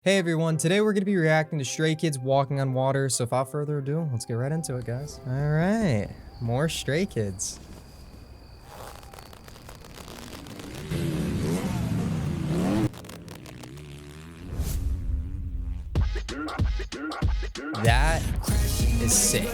Hey everyone, today we're going to be reacting to Stray Kids Walking on Water, so without further ado, let's get right into it, guys. Alright, more Stray Kids. That is sick.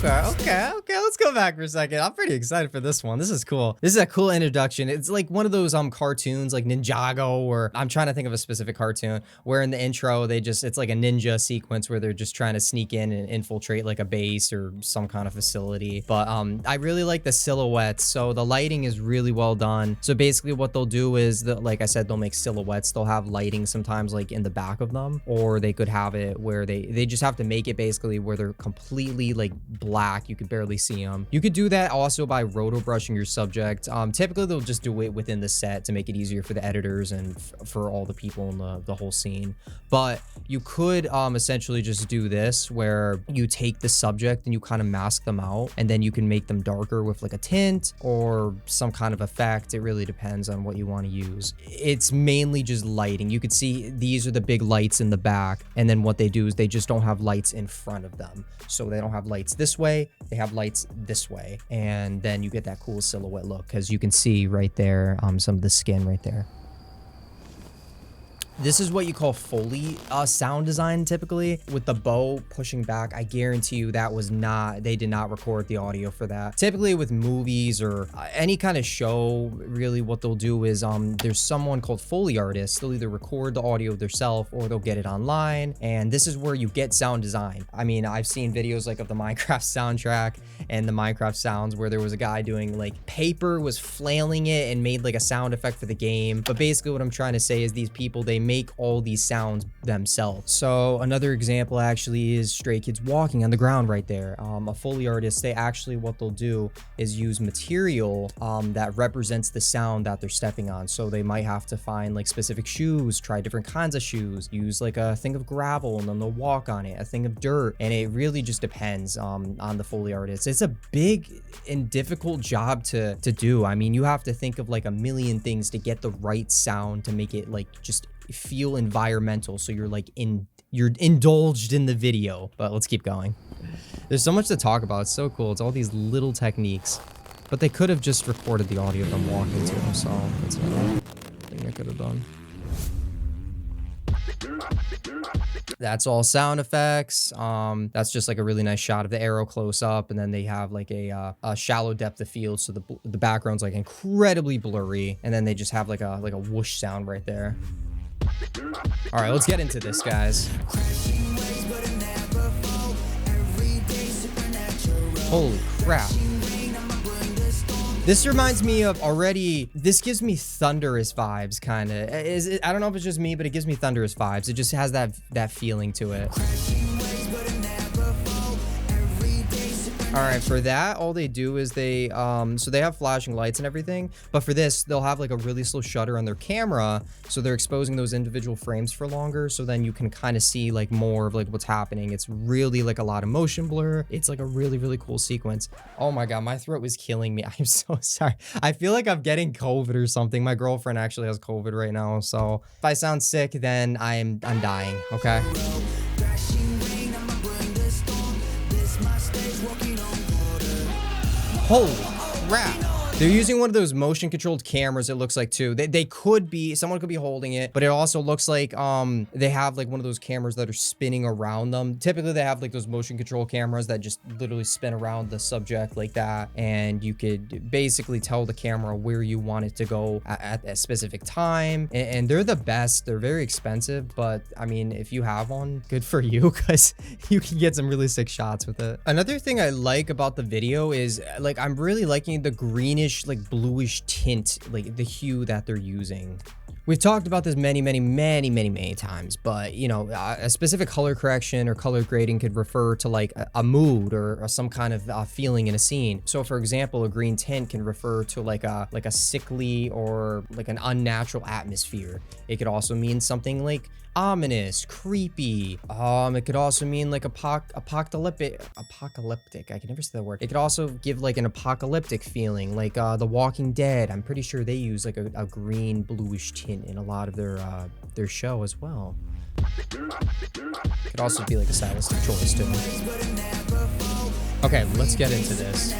Okay, let's go back for a second. I'm pretty excited for this one. This is cool. This is a cool introduction. It's like one of those cartoons like Ninjago, or I'm trying to think of a specific cartoon where in the intro it's like a ninja sequence where they're just trying to sneak in and infiltrate like a base or some kind of facility. But I really like the silhouettes. So the lighting is really well done. So basically what they'll do is like I said, they'll make silhouettes. They'll have lighting sometimes like in the back of them, or they could have it where they just have to make it basically where they're completely like black. You could barely see them. You could do that also by roto brushing your subject. Typically they'll just do it within the set to make it easier for the editors and for all the people in the whole scene. But you could essentially just do this where you take the subject and you kind of mask them out, and then you can make them darker with like a tint or some kind of effect. It really depends on what you want to use. It's mainly just lighting. You could see these are the big lights in the back, and then what they do is they just don't have lights in front of them. So they don't have lights this way, they have lights this way, and then you get that cool silhouette look because you can see right there some of the skin right there. This is what you call Foley sound design typically, with the bow pushing back. I guarantee you that was not, they did not record the audio for that. Typically with movies or any kind of show, really what they'll do is there's someone called Foley artists. They'll either record the audio themselves or they'll get it online, and this is where you get sound design. I mean, I've seen videos like of the Minecraft soundtrack and the Minecraft sounds where there was a guy doing like paper was flailing it and made like a sound effect for the game. But basically what I'm trying to say is these people, they make all these sounds themselves. So another example actually is Stray Kids walking on the ground right there. A Foley artist, they actually, what they'll do is use material that represents the sound that they're stepping on. So they might have to find like specific shoes, try different kinds of shoes, use like a thing of gravel and then they'll walk on it, a thing of dirt, and it really just depends on the Foley artist. It's a big and difficult job to do. I mean, you have to think of like a million things to get the right sound to make it like just feel environmental, so you're indulged in the video. But let's keep going. There's so much to talk about. It's so cool. It's all these little techniques, but they could have just recorded the audio of them walking too, so that's another thing they could have done. That's all sound effects. That's just like a really nice shot of the arrow close up, and then they have like a shallow depth of field, so the background's like incredibly blurry, and then they just have like a whoosh sound right there. All right, let's get into this, guys. Holy crap. This reminds me of this gives me Thunderous vibes, kind of. I don't know if it's just me, but it gives me Thunderous vibes. It just has that feeling to it. All right, for that, all they do is so they have flashing lights and everything, but for this, they'll have like a really slow shutter on their camera, so they're exposing those individual frames for longer, so then you can kind of see like more of like what's happening. It's really like a lot of motion blur. It's like a really, really cool sequence. Oh my God, my throat was killing me. I'm so sorry. I feel like I'm getting COVID or something. My girlfriend actually has COVID right now, so if I sound sick, then I'm dying, okay? Holy crap. They're using one of those motion controlled cameras, it looks like, too. They could be, someone could be holding it, but it also looks like they have like one of those cameras that are spinning around them. Typically they have like those motion control cameras that just literally spin around the subject like that, and you could basically tell the camera where you want it to go at a specific time. And they're the best. They're very expensive, but I mean, if you have one, good for you, because you can get some really sick shots with it. Another thing I like about the video is like I'm really liking the greenish, like bluish tint, like the hue that they're using, We've talked about this many times, but you know, a specific color correction or color grading could refer to like a mood or some kind of feeling in a scene. So for example, a green tint can refer to like a sickly or like an unnatural atmosphere. It could also mean something like ominous, creepy. It could also mean like apocalyptic. I can never say that word. It could also give like an apocalyptic feeling, like The Walking Dead. I'm pretty sure they use like a green bluish tint in a lot of their show as well. Could also be like a stylistic choice too. Okay, let's get into this.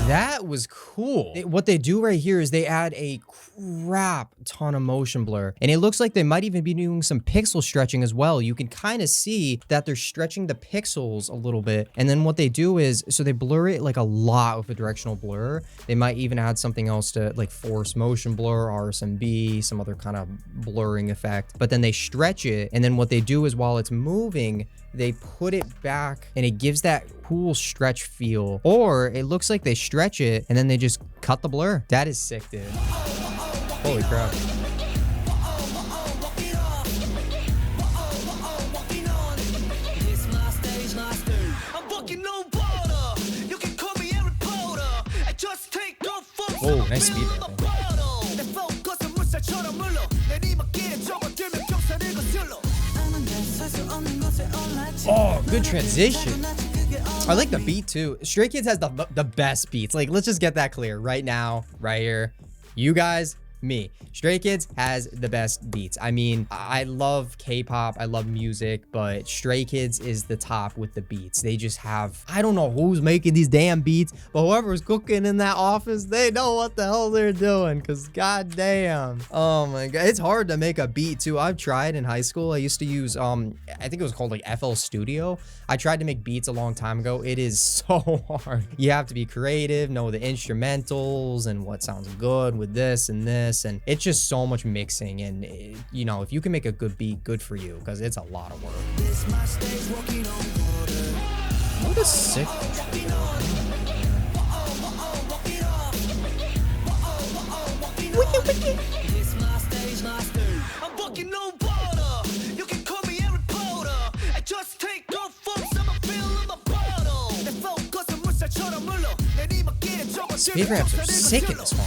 That was cool. What they do right here is they add a crap ton of motion blur, and it looks like they might even be doing some pixel stretching as well. You can kind of see that they're stretching the pixels a little bit, and then what they do is, so they blur it like a lot with a directional blur. They might even add something else to like force motion blur, RSMB, some other kind of blurring effect, but then they stretch it, and then what they do is while it's moving, they put it back and it gives that cool stretch feel, or it looks like they stretch it and then they just cut the blur. That is sick, dude. Holy crap. Oh, nice speed right there. Oh, good transition. I like the beat too. Stray Kids has the best beats. Like, let's just get that clear right now, right here. You guys, me. Stray Kids has the best beats. I mean, I love K-pop, I love music, but Stray Kids is the top with the beats. They just have, I don't know who's making these damn beats, but whoever's cooking in that office, they know what the hell they're doing, because goddamn. Oh my god, it's hard to make a beat too. I've tried in high school. I used to use I think it was called like FL Studio. I tried to make beats a long time ago. It is so hard. You have to be creative, know the instrumentals and what sounds good with this and this, and it's just so much mixing. And you know, if you can make a good beat, good for you, because it's a lot of work. What a sick speed ramps are sick in this one.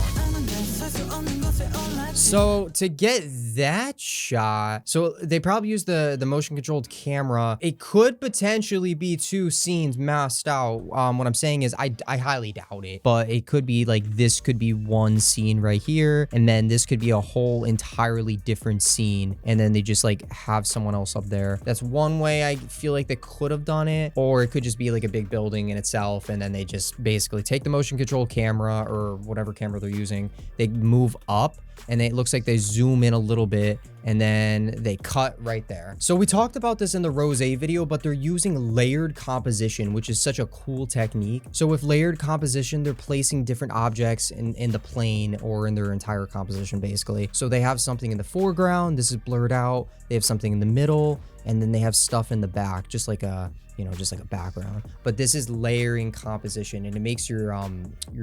So to get that shot, so they probably use the motion controlled camera. It could potentially be two scenes masked out. What I'm saying is I highly doubt it, but it could be like, this could be one scene right here, and then this could be a whole entirely different scene, and then they just like have someone else up there. That's one way I feel like they could have done it. Or it could just be like a big building in itself, and then they just basically take the motion control camera or whatever camera they're using, they move up, and it looks like they zoom in a little bit, and then they cut right there. So we talked about this in the Rose video, but they're using layered composition, which is such a cool technique. So with layered composition, they're placing different objects in the plane or in their entire composition, basically. So they have something in the foreground, this is blurred out. They have something in the middle, and then they have stuff in the back, just like a, you know, just like a background. But this is layering composition, and it makes your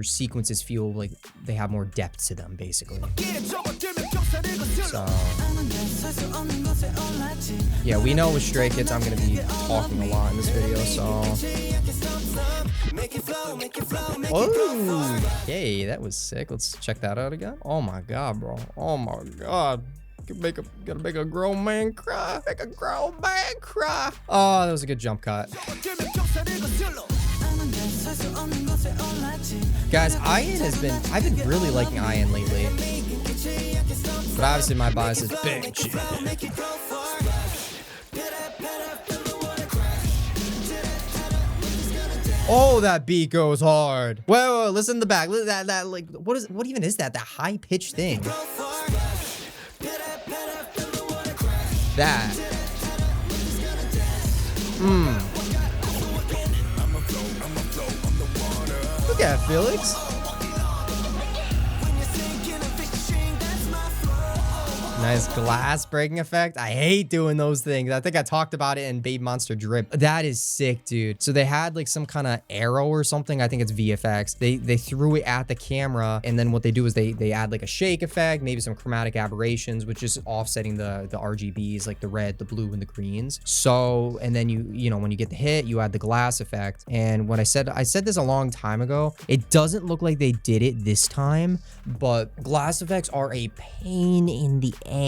sequences feel like they have more depth to them, basically. So yeah, we know with Stray Kids I'm gonna be talking a lot in this video, so oh, okay, that was sick. Let's check that out again. Oh my god, bro. Oh my god. Gotta make a grown man cry. Make a grown man cry. Oh, that was a good jump cut. Guys, I've been really liking Ian lately. But obviously my bias is big shit. Oh, that beat goes hard. Wait, listen to the back. Listen to that like, what even is that? That high pitched thing. That. Look at Felix. Nice glass breaking effect. I hate doing those things. I think I talked about it in Baby Monster Drip. That is sick, dude. So they had like some kind of arrow or something. I think it's VFX. They threw it at the camera, and then what they do is they add like a shake effect, maybe some chromatic aberrations, which is offsetting the RGBs, like the red, the blue, and the greens. So, and then you know, when you get the hit, you add the glass effect. And when I said this a long time ago, it doesn't look like they did it this time, but glass effects are a pain in the ass.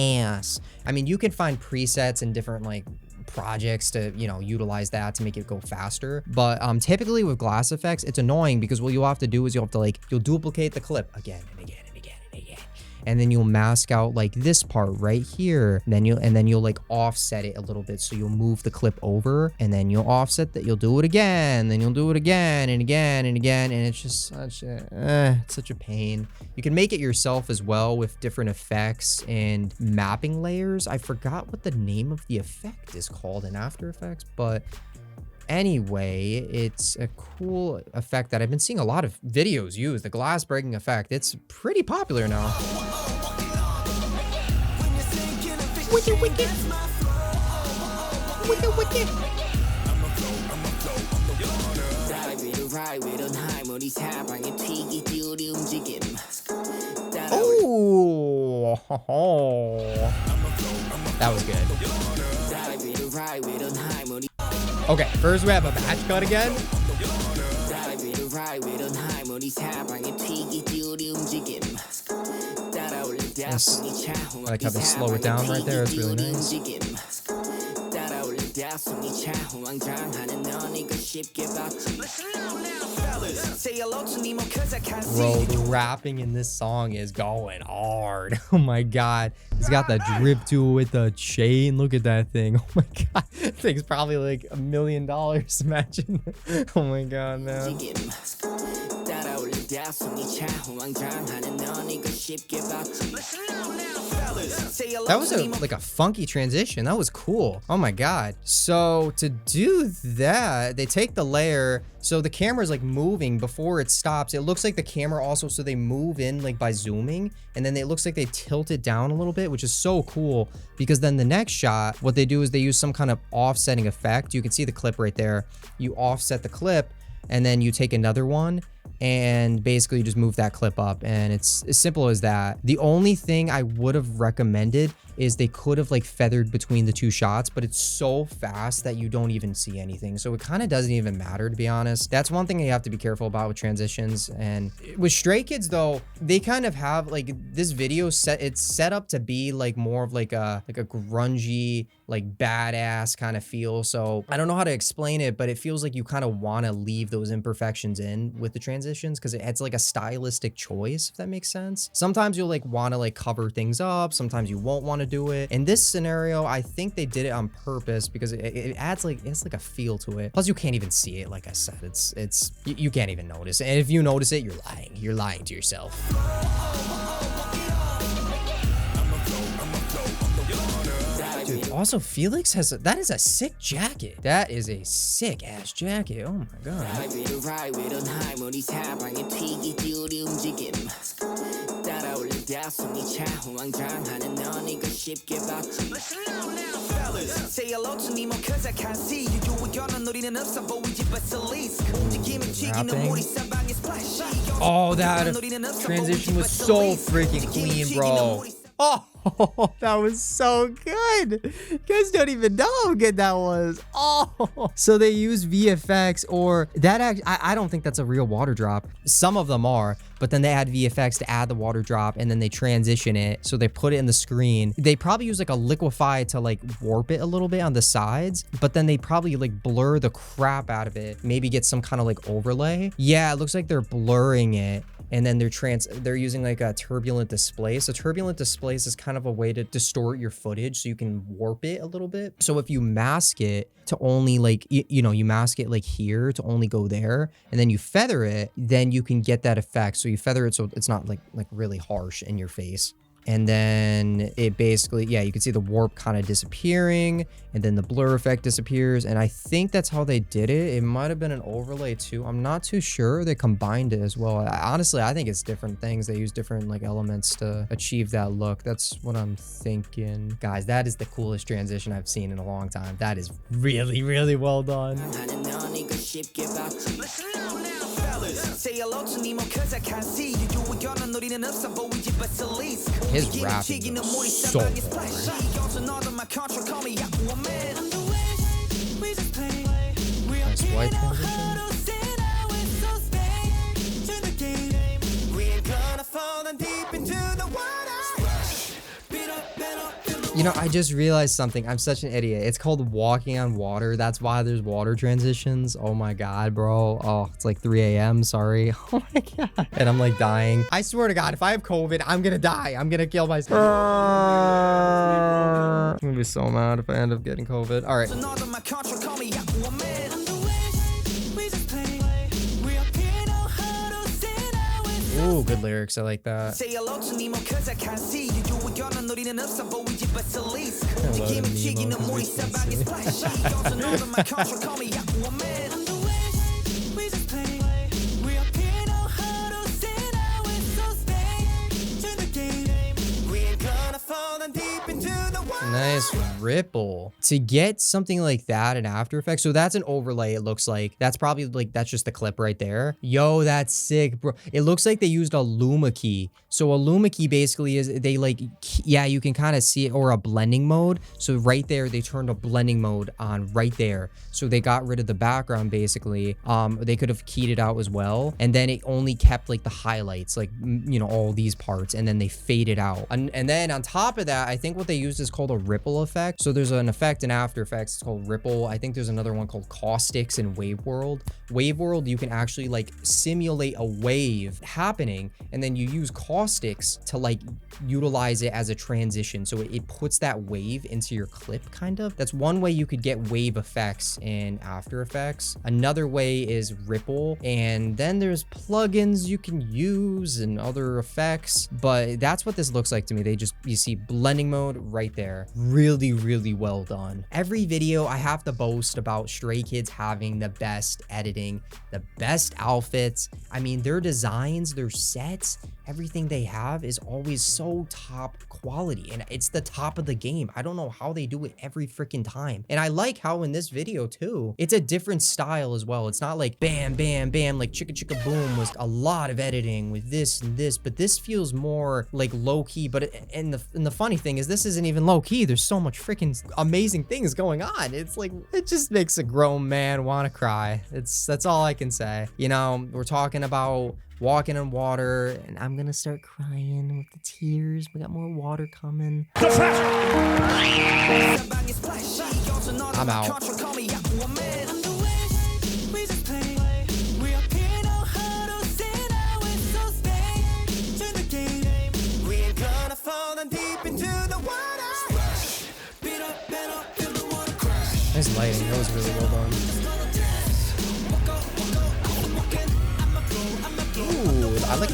I mean, you can find presets and different like projects to, you know, utilize that to make it go faster, but typically with glass effects, it's annoying because what you'll have to do is you'll duplicate the clip again and again and again and again, and then you'll mask out like this part right here, and then you'll like offset it a little bit, so you'll move the clip over, and then you'll offset that, you'll do it again, then you'll do it again and again and again, and it's just such a pain. You can make it yourself as well with different effects and mapping layers. I forgot what the name of the effect is called in After Effects, but anyway, it's a cool effect that I've been seeing a lot of videos use, the glass breaking effect. It's pretty popular now. Wicked, wicked. Wicked, wicked. Oh, that was good. Okay, first we have a batch cut again. Yes. I like how they slow it down right there. It's really nice. Bro, the rapping in this song is going hard. Oh my god. He's got the drip tool with the chain. Look at that thing. Oh my god. That thing's probably like $1 million. Imagine. Oh my god, man. That was like a funky transition. That was cool. Oh my god. So to do that, they take the layer, so the camera is like moving before it stops. It looks like the camera also, so they move in like by zooming, and then it looks like they tilt it down a little bit, which is so cool, because then the next shot, what they do is they use some kind of offsetting effect. You can see the clip right there. You offset the clip, and then you take another one and basically you just move that clip up, and it's as simple as that. The only thing I would have recommended is they could have like feathered between the two shots, but it's so fast that you don't even see anything, so it kind of doesn't even matter, to be honest. That's one thing you have to be careful about with transitions. And with Stray Kids though, they kind of have like this video it's set up to be like more of like a grungy, like badass kind of feel. So I don't know how to explain it, but it feels like you kind of want to leave those imperfections in with the transitions, because it's like a stylistic choice, if that makes sense. Sometimes you'll like want to like cover things up, sometimes you won't want to do it. In this scenario, I think they did it on purpose because it adds like, it's like a feel to it. Plus you can't even see it. Like I said, you can't even notice it. And if you notice it, you're lying to yourself. Dude, also Felix has that is a sick jacket. That is a sick ass jacket. Oh my god. Oh, that transition was so freaking clean, bro. Oh, that was so good. You guys don't even know how good that was. Oh, so they use VFX, or that I don't think that's a real water drop. Some of them are, but then they add VFX to add the water drop, and then they transition it. So they put it in the screen. They probably use like a liquify to like warp it a little bit on the sides, but then they probably like blur the crap out of it. Maybe get some kind of like overlay. Yeah, it looks like they're blurring it. And then they're using like a turbulent display. So turbulent displays is kind of a way to distort your footage so you can warp it a little bit. So if you mask it to only like, you mask it like here to only go there, and then you feather it, then you can get that effect. So you feather it so it's not like really harsh in your face. And then it basically, yeah, you can see the warp kind of disappearing, and then the blur effect disappears. And I think that's how they did it. It might have been an overlay too. I'm not too sure. They combined it as well. Honestly, I think it's different things. They use different like elements to achieve that look. That's what I'm thinking. Guys, that is the coolest transition I've seen in a long time. That is really, really well done. His rapping is so hard. Nice white transition. You know, I just realized something. I'm such an idiot. It's called Walking on Water. That's why there's water transitions. Oh my god, bro. Oh, it's like 3 a.m. Sorry. Oh my god. And I'm like dying. I swear to god, if I have COVID, I'm gonna die. I'm gonna kill myself. I'm gonna be so mad if I end up getting COVID. All right. Ooh, good lyrics. I like that. Say hello to Nemo cause I can't see you. Nice ripple. To get something like that in After Effects, so that's an overlay, it looks like. That's probably like, that's just the clip right there. Yo, that's sick, bro. It looks like they used a Luma key. So a Luma key basically is, they like, yeah, you can kind of see it, or a blending mode. So right there, they turned a blending mode on right there. So they got rid of the background basically. They could have keyed it out as well. And then it only kept like the highlights, like, you know, all these parts, and then they faded out. And then on top of that, I think what they used is called a ripple effect. So there's an effect in After Effects, it's called ripple. I think there's another one called caustics in Wave World. Wave World, you can actually like simulate a wave happening, and then you use caustics to like utilize it as a transition. So it puts that wave into your clip kind of. That's one way you could get wave effects in After Effects. Another way is ripple, and then there's plugins you can use and other effects, but that's what this looks like to me. You see blending mode right there. Really, really well done. Every video I have to boast about Stray Kids having the best editing, the best outfits. I mean, their designs, their sets, everything they have is always so top quality, and it's the top of the game. I don't know how they do it every freaking time. And I like how in this video too, it's a different style as well. It's not like bam, bam, bam, like chicka chicka boom was a lot of editing with this and this, but this feels more like low key. But and the funny thing is, this isn't even low key. There's so much freaking amazing things going on. It's like, it just makes a grown man want to cry. That's all I can say. You know, we're talking about Walking on Water, and I'm gonna start crying with the tears. We got more water coming. I'm out. Nice lighting, that was really well done. Ooh, I like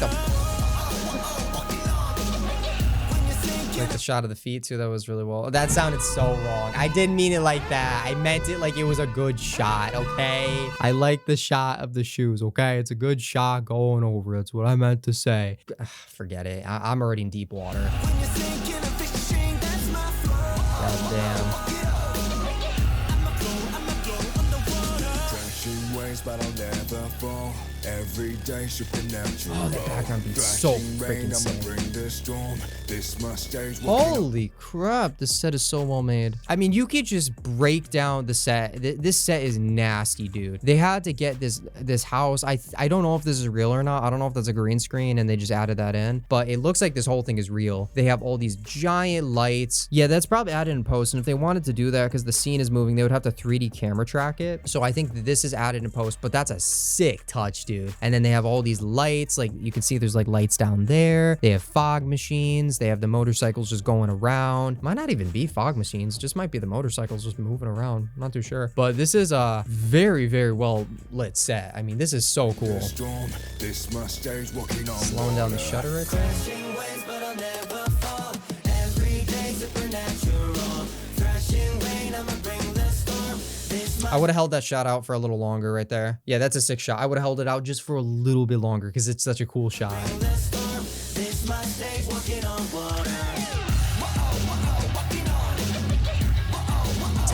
the shot of the feet too. That was really well. That sounded so wrong. I didn't mean it like that. I meant it like it was a good shot, okay? I like the shot of the shoes, okay? It's a good shot going over. That's what I meant to say. Forget it. I'm already in deep water. God damn. But I'll never fall. Every day supernatural. Oh, that background beat's so freaking sick. Holy crap, this set is so well made. I mean, you could just break down the set. This set is nasty, dude. They had to get this house. I don't know if this is real or not. I don't know if that's a green screen and they just added that in, but it looks like this whole thing is real. They have all these giant lights. Yeah, that's probably added in post, and if they wanted to do that because the scene is moving, they would have to 3D camera track it. So I think that this is added in post, but that's a sick touch, dude. And then they have all these lights, like you can see there's like lights down there. They have fog machines. They have the motorcycles just going around. Might not even be fog machines, just might be the motorcycles just moving around. I'm not too sure, but this is a very, very well lit set. I mean, this is so cool. Slowing down the shutter right there. I would have held that shot out for a little longer right there. Yeah, that's a sick shot. I would have held it out just for a little bit longer because it's such a cool shot.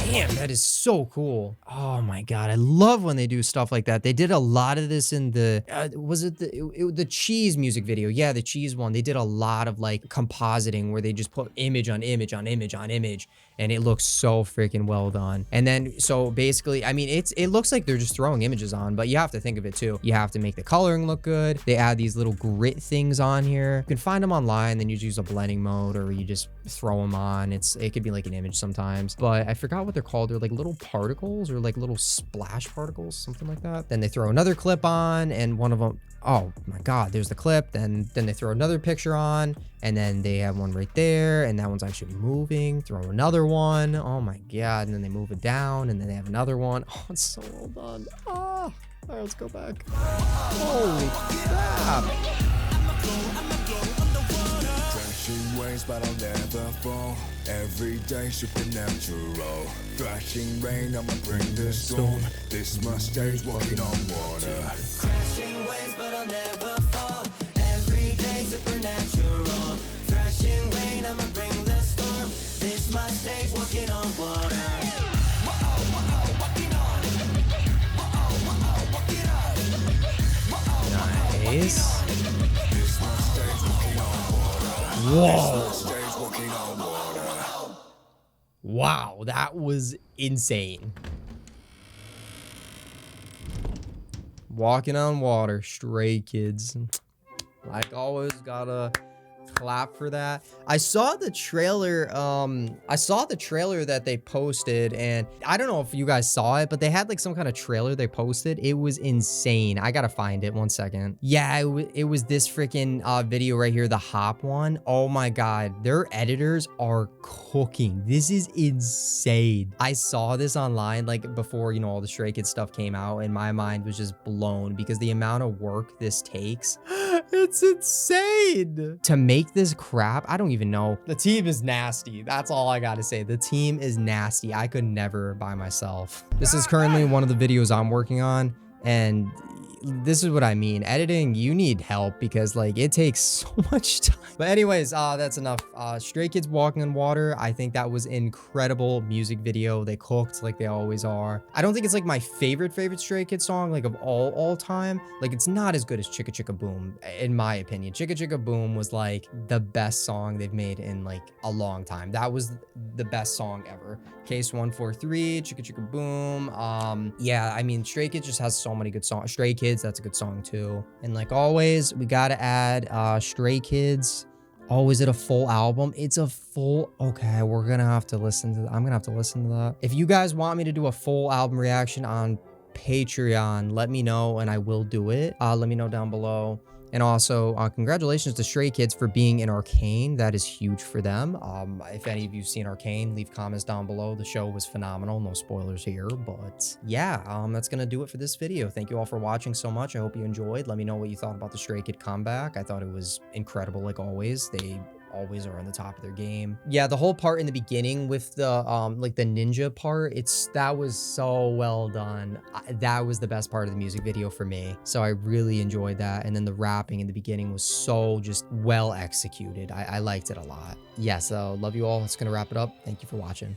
Damn, that is so cool. Oh my God. I love when they do stuff like that. They did a lot of this in the, was it the Cheese music video? Yeah, the Cheese one. They did a lot of like compositing where they just put image on image on image on image. And it looks so freaking well done. And then, so basically, I mean, it looks like they're just throwing images on, but you have to think of it too. You have to make the coloring look good. They add these little grit things on here. You can find them online, then you just use a blending mode or you just throw them on. It could be like an image sometimes, but I forgot what they're called. They're like little particles or like little splash particles, something like that. Then they throw another clip on and one of them, oh my God, there's the clip. Then they throw another picture on and then they have one right there and that one's actually moving. Throw another one. Oh my God. And then they move it down and then they have another one. Oh, it's so well done. Ah, all right, let's go back. Holy crap. Waves, but I'll never fall. Every day supernatural. Thrashing rain, I'ma bring the storm. This mustache walking on water. Crashing waves, but I'll never fall. Every day supernatural. Thrashing rain, I'ma bring the storm. This mustache walking on water. Nice. Whoa. Wow, that was insane. Walking on Water, Stray Kids. Like always, gotta clap for that. I saw the trailer that they posted and I don't know if you guys saw it, but they had like some kind of trailer they posted. It was insane. I gotta find it 1 second. Yeah, it was this freaking video right here, the Hop one. Oh my God, their editors are cooking. This is insane. I saw this online like before, you know, all the Stray Kids stuff came out and my mind was just blown because the amount of work this takes, it's insane. To make this crap, I don't even know. The team is nasty. That's all I gotta say. The team is nasty. I could never by myself. This is currently one of the videos I'm working on, and this is what I mean. Editing, you need help because like it takes so much time. But anyways, that's enough. Stray Kids Walking on Water. I think that was incredible music video. They cooked like they always are. I don't think it's like my favorite Stray Kids song like of all time. Like it's not as good as Chicka Chicka Boom in my opinion. Chicka Chicka Boom was like the best song they've made in like a long time. That was the best song ever. Case 143, Chicka Chicka Boom. Yeah, I mean Stray Kids just has so many good songs. Stray Kids, that's a good song too. And like always, we gotta add Stray Kids. Oh, is it a full album? It's a full, okay, we're gonna have to listen to that. I'm gonna have to listen to that. If you guys want me to do a full album reaction on Patreon, let me know and I will do it. Let me know down below. And also, congratulations to Stray Kids for being in Arcane. That is huge for them. If any of you've seen Arcane, leave comments down below. The show was phenomenal. No spoilers here, but yeah, that's going to do it for this video. Thank you all for watching so much. I hope you enjoyed. Let me know what you thought about the Stray Kid comeback. I thought it was incredible, like always. They always are on the top of their game. Yeah, the whole part in the beginning with the like the ninja part, that was so well done. That was the best part of the music video for me. So I really enjoyed that. And then the rapping in the beginning was so just well executed. I liked it a lot. Yeah, so love you all. That's gonna wrap it up. Thank you for watching.